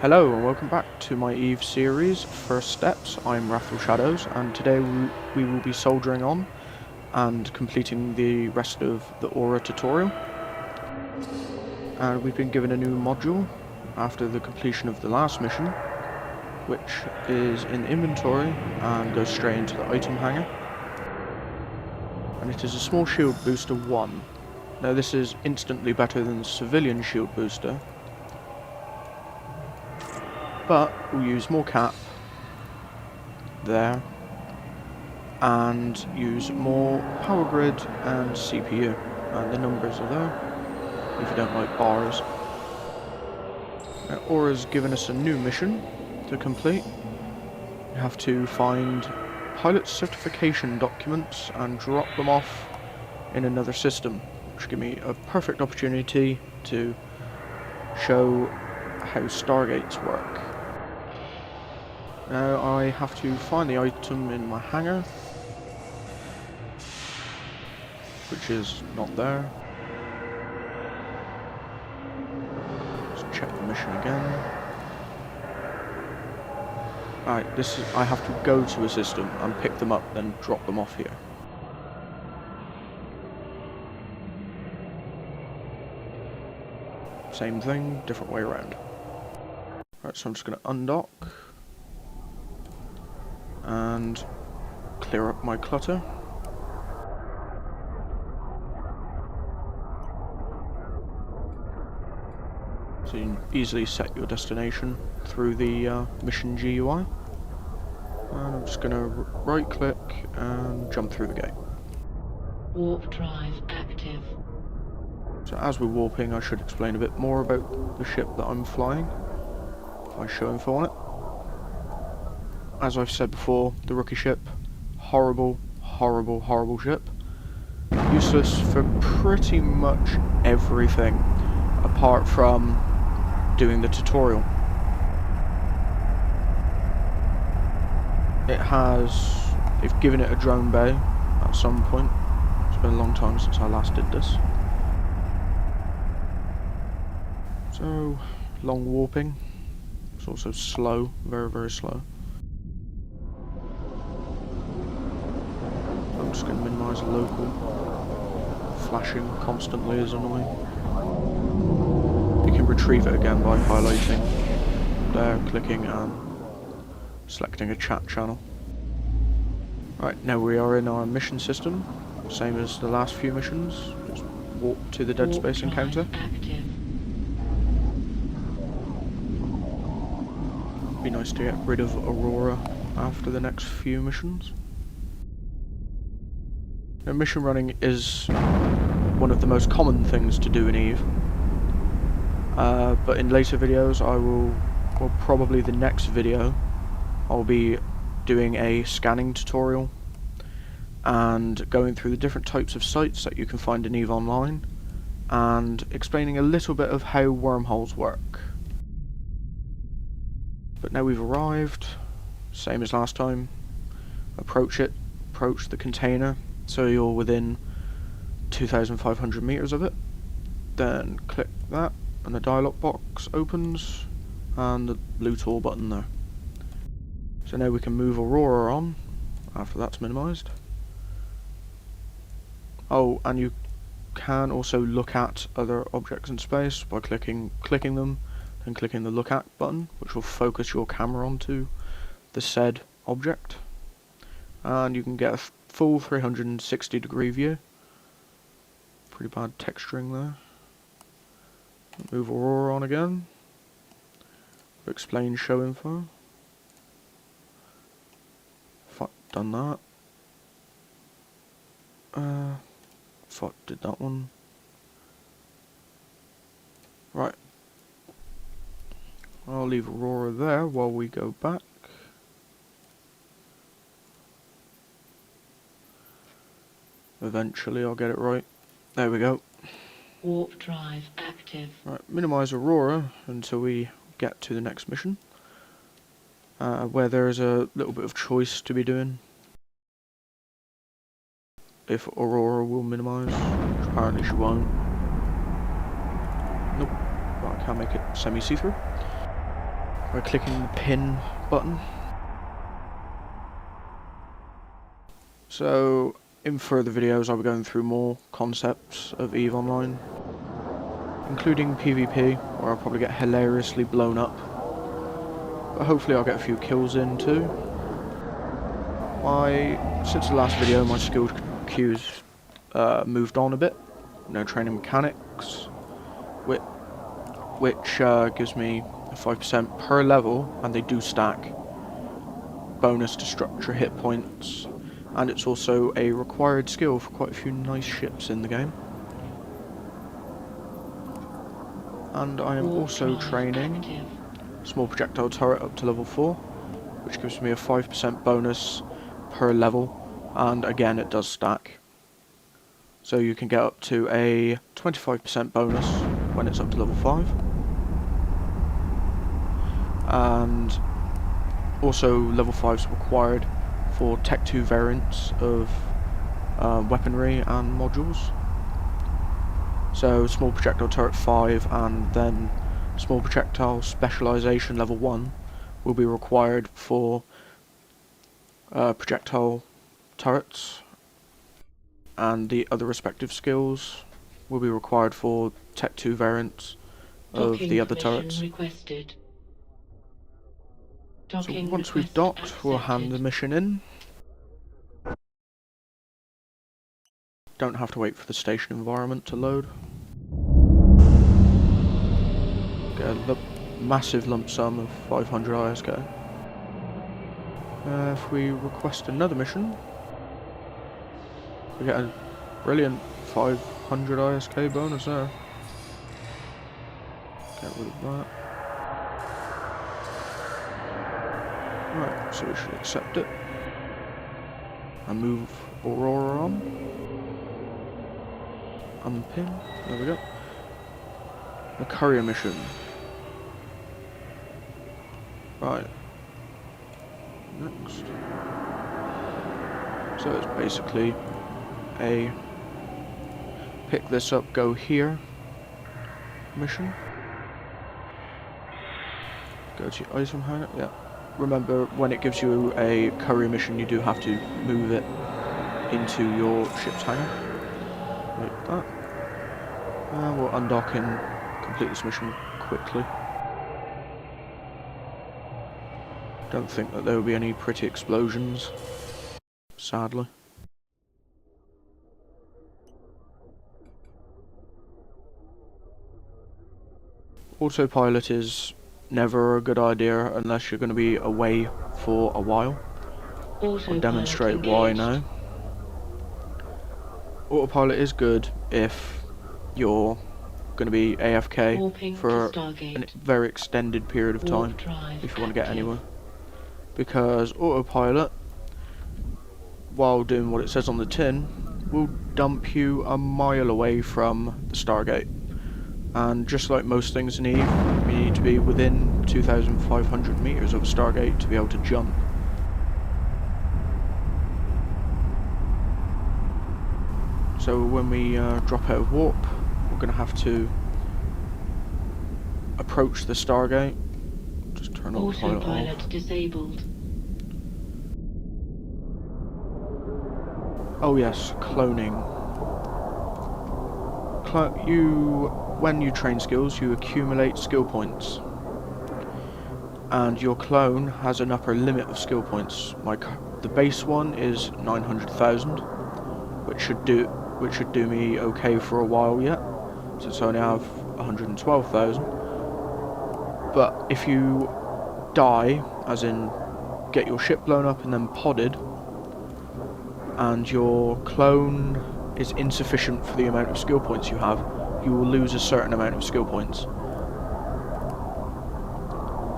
Hello and welcome back to my Eve series, First Steps. I'm Wrathful Shadows, and today we will be soldiering on and completing the rest of the Aura tutorial. And we've been given a new module after the completion of the last mission, which is in the inventory and goes straight into the item hanger. And it is a small shield booster 1. Now this is instantly better than the civilian shield booster, but we'll use more cap there and use more power grid and CPU, and the numbers are there if you don't like bars. Now, Aura's given us a new mission to complete. You have to find pilot certification documents and drop them off in another system, which give me a perfect opportunity to show how Stargates work. Now I have to find the item in my hangar, which is not there. Let's check the mission again. Alright, I have to go to a system and pick them up, then drop them off here. Same thing, different way around. Right, so I'm just going to undock and clear up my clutter. So you can easily set your destination through the mission GUI. And I'm just going to right click and jump through the gate. Warp drive active. So as we're warping, I should explain a bit more about the ship that I'm flying, if I show info on it. As I've said before, the rookie ship, horrible, horrible, horrible ship. Useless for pretty much everything, apart from doing the tutorial. They've given it a drone bay at some point. It's been a long time since I last did this. So, long warping. It's also slow, very, very slow. I'm just going to minimise the local. Flashing constantly is annoying. You can retrieve it again by highlighting there, clicking and selecting a chat channel. Right, now we are in our mission system, same as the last few missions. Just warp to the dead space encounter. Active. Be nice to get rid of Aurora after the next few missions. Now, mission running is one of the most common things to do in Eve, but in later videos well probably the next video, I'll be doing a scanning tutorial and going through the different types of sites that you can find in Eve Online and explaining a little bit of how wormholes work. But now we've arrived, same as last time. Approach the container so you're within 2,500 meters of it. Then click that and the dialog box opens and the blue tool button there. So now we can move Aurora on after that's minimised. Oh, and you can also look at other objects in space by clicking them, then clicking the look at button, which will focus your camera onto the said object. And you can get a full 360 degree view. Pretty bad texturing there. Move Aurora on again. Explain show info. Fuck, done that. Fuck, did that one. Right. I'll leave Aurora there while we go back. Eventually I'll get it right. There we go. Warp drive active. Right, minimise Aurora until we get to the next mission, where there is a little bit of choice to be doing. If Aurora will minimise, which apparently she won't. Nope, but I can make it semi-see-through. by clicking the pin button. So in further videos I'll be going through more concepts of EVE Online, including PvP, where I'll probably get hilariously blown up, but hopefully I'll get a few kills in too. Since the last video, my skill queue's moved on a bit. Training mechanics, which gives me 5% per level, and they do stack. Bonus to structure hit points, and it's also a required skill for quite a few nice ships in the game. And I am also training small projectile turret up to level 4, which gives me a 5% bonus per level, and again it does stack. So you can get up to a 25% bonus when it's up to level 5. And also level 5 is required for Tech 2 variants of weaponry and modules. So small projectile turret 5 and then small projectile specialization level 1 will be required for projectile turrets, and the other respective skills will be required for Tech 2 variants of the other turrets. Requested. So once we've docked, we'll hand the mission in. Don't have to wait for the station environment to load. Get a massive lump sum of 500 ISK. If we request another mission, we get a brilliant 500 ISK bonus there. Get rid of that. Right, so we should accept it. And move Aurora on. Unpin, there we go. A courier mission. Right. Next. So it's basically a pick this up, go here mission. Go to your item hangar, yeah. Remember, when it gives you a courier mission, you do have to move it into your ship's hangar. Like that. And we'll undock and complete this mission quickly. Don't think that there will be any pretty explosions, sadly. Autopilot is never a good idea unless you're going to be away for a while. I'll demonstrate why now. Autopilot is good if you're going to be AFK for a very extended period of time, if you want to get anywhere. Because autopilot, while doing what it says on the tin, will dump you a mile away from the Stargate. And just like most things in EVE, you need to be within 2,500 meters of a Stargate to be able to jump. So when we drop out of warp, we're going to have to approach the Stargate. Just turn autopilot off. Disabled. Oh yes, cloning. When you train skills, you accumulate skill points, and your clone has an upper limit of skill points. The base one is 900,000, which should do me okay for a while yet, since I only have 112,000. But if you die, as in get your ship blown up and then podded, and your clone is insufficient for the amount of skill points you have, you will lose a certain amount of skill points.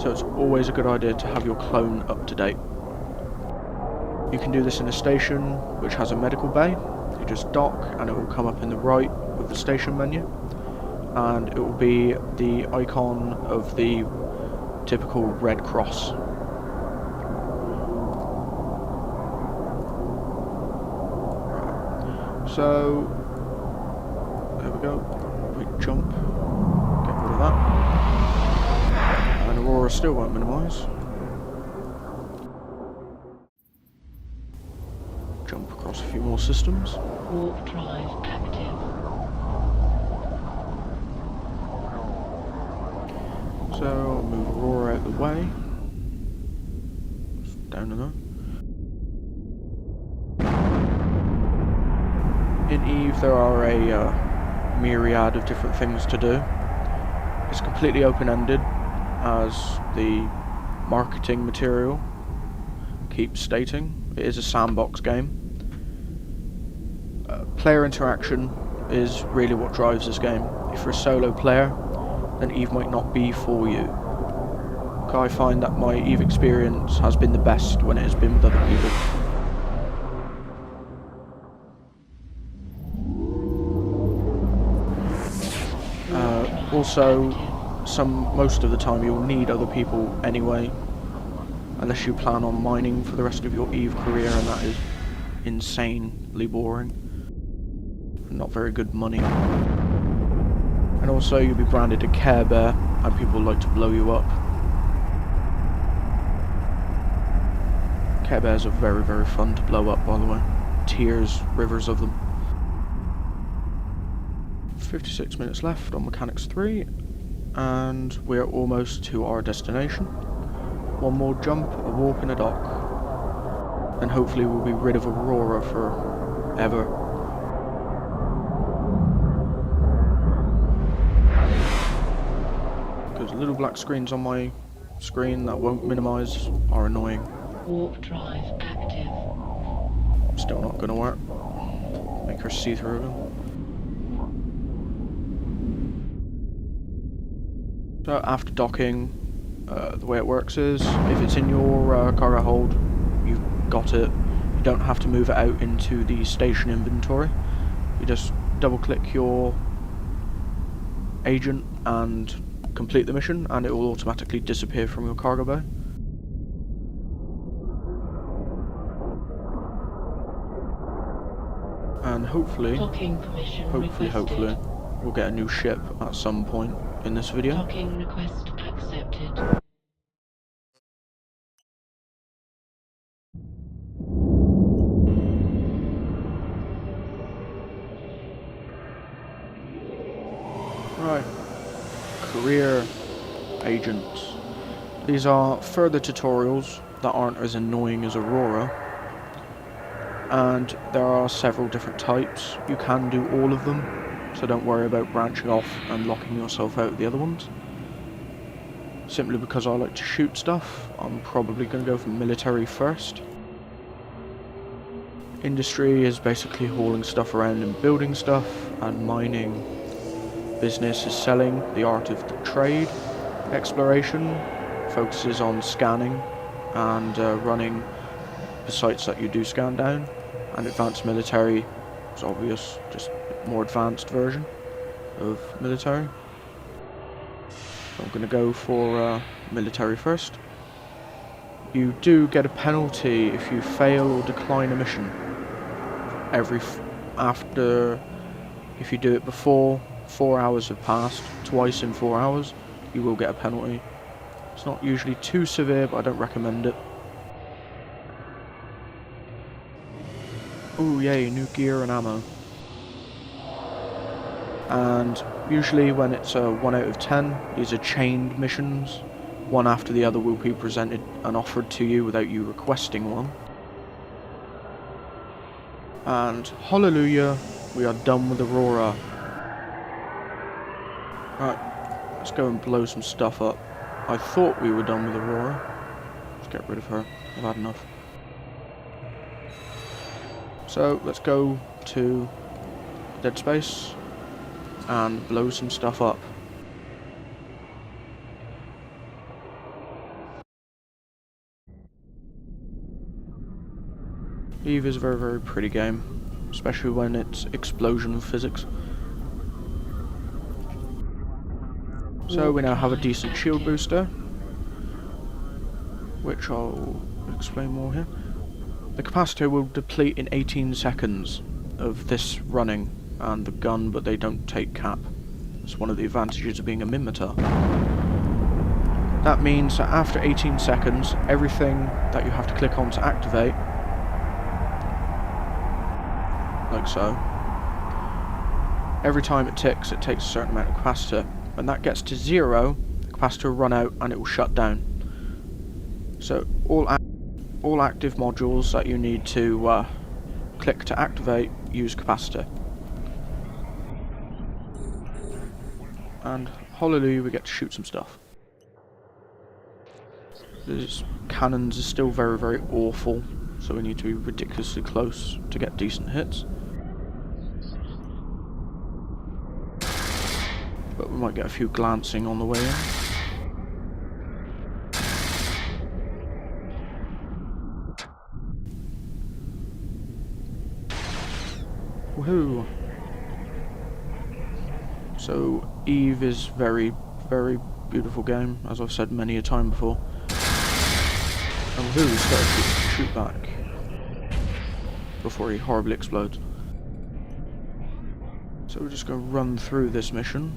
So it's always a good idea to have your clone up to date. You can do this in a station which has a medical bay. You just dock and it will come up in the right with the station menu, and it will be the icon of the typical red cross. So there we go. We jump, get rid of that, and Aurora still won't minimise. Jump across a few more systems. Warp drive active. So I'll move Aurora out of the way. Just down in there. In Eve there are a myriad of different things to do. It's completely open-ended, as the marketing material keeps stating. It is a sandbox game. Player interaction is really what drives this game. If you're a solo player, then Eve might not be for you. I find that my Eve experience has been the best when it has been with other people. Also, most of the time you'll need other people anyway, unless you plan on mining for the rest of your Eve career, and that is insanely boring. Not very good money. And also you'll be branded a Care Bear, and people like to blow you up. Care Bears are very, very fun to blow up, by the way. Rivers of them. 56 minutes left on Mechanics 3, and we're almost to our destination. One more jump, a warp and a dock. And hopefully we'll be rid of Aurora forever. Because little black screens on my screen that won't minimise are annoying. Warp drive active. Still not going to work. Make her see through them. So after docking, the way it works is, if it's in your cargo hold, you've got it. You don't have to move it out into the station inventory. You just double click your agent and complete the mission, and it will automatically disappear from your cargo bay. And hopefully, we'll get a new ship at some point in this video. Docking request accepted. Right. Career agents. These are further tutorials that aren't as annoying as Aurora. And there are several different types. You can do all of them, so don't worry about branching off and locking yourself out of the other ones. Simply because I like to shoot stuff, I'm probably going to go for military first. Industry is basically hauling stuff around and building stuff, and mining. Business is selling, the art of the trade. Exploration focuses on scanning and running the sites that you do scan down. And advanced military is obvious, just a more advanced version of military. So I'm going to go for military first. You do get a penalty if you fail or decline a mission. If you do it before 4 hours have passed, twice in 4 hours, you will get a penalty. It's not usually too severe, but I don't recommend it. Ooh, yay, new gear and ammo. And usually when it's a 1 out of 10, these are chained missions. One after the other will be presented and offered to you without you requesting one. And hallelujah, we are done with Aurora. Right, let's go and blow some stuff up. I thought we were done with Aurora. Let's get rid of her. I've had enough. So let's go to dead space and blow some stuff up. Eve is a very, very pretty game, especially when it's explosion physics. So we now have a decent shield booster, which I'll explain more here. The capacitor will deplete in 18 seconds of this running, and the gun, but they don't take cap. It's one of the advantages of being a mimitar. That means that after 18 seconds, everything that you have to click on to activate, like so, every time it ticks, it takes a certain amount of capacitor. When that gets to 0, the capacitor will run out and it will shut down. So all active modules that you need to click to activate use capacitor. And hallelujah, we get to shoot some stuff. These cannons are still very, very awful, so we need to be ridiculously close to get decent hits. But we might get a few glancing on the way in. Woohoo! So Eve is very, very beautiful game, as I've said many a time before. And woohoo, he started to shoot back before he horribly explodes. So we're just going to run through this mission.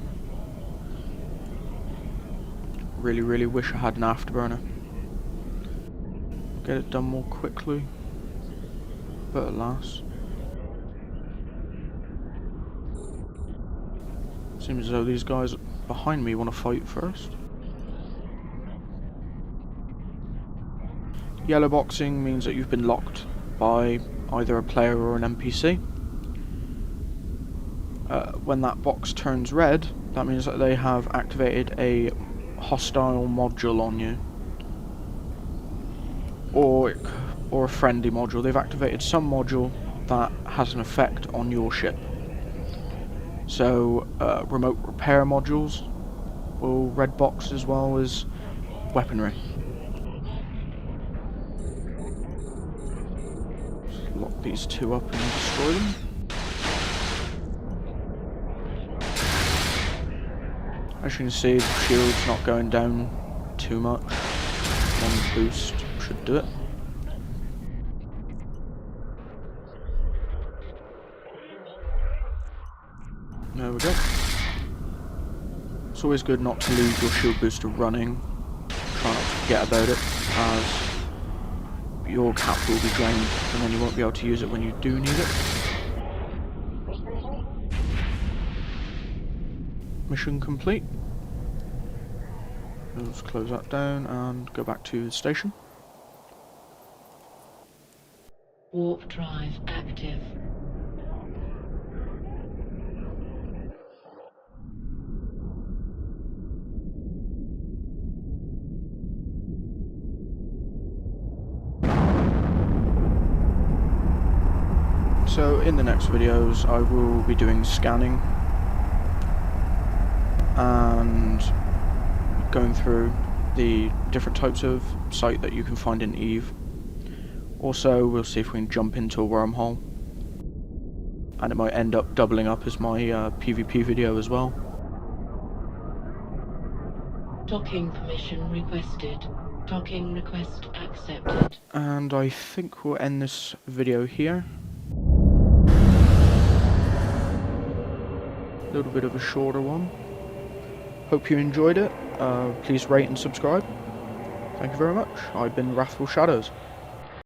Really, really wish I had an afterburner. Get it done more quickly. But alas. Seems as though these guys behind me want to fight first. Yellow boxing means that you've been locked by either a player or an NPC. When that box turns red, that means that they have activated a hostile module on you. Or a friendly module. They've activated some module that has an effect on your ship. So, remote repair modules will red box as well as weaponry. Just lock these two up and destroy them. As you can see, the shield's not going down too much. One boost should do it. There we go. It's always good not to leave your shield booster running. Try not to forget about it, as your cap will be drained and then you won't be able to use it when you do need it. Mission complete. Let's close that down and go back to the station. Warp drive active. So in the next videos I will be doing scanning and going through the different types of site that you can find in Eve. Also, we'll see if we can jump into a wormhole, and it might end up doubling up as my PvP video as well. Docking permission requested. Docking request accepted. And I think we'll end this video here. A little bit of a shorter one. Hope you enjoyed it. Please rate and subscribe. Thank you very much. I've been Wrathful Shadows.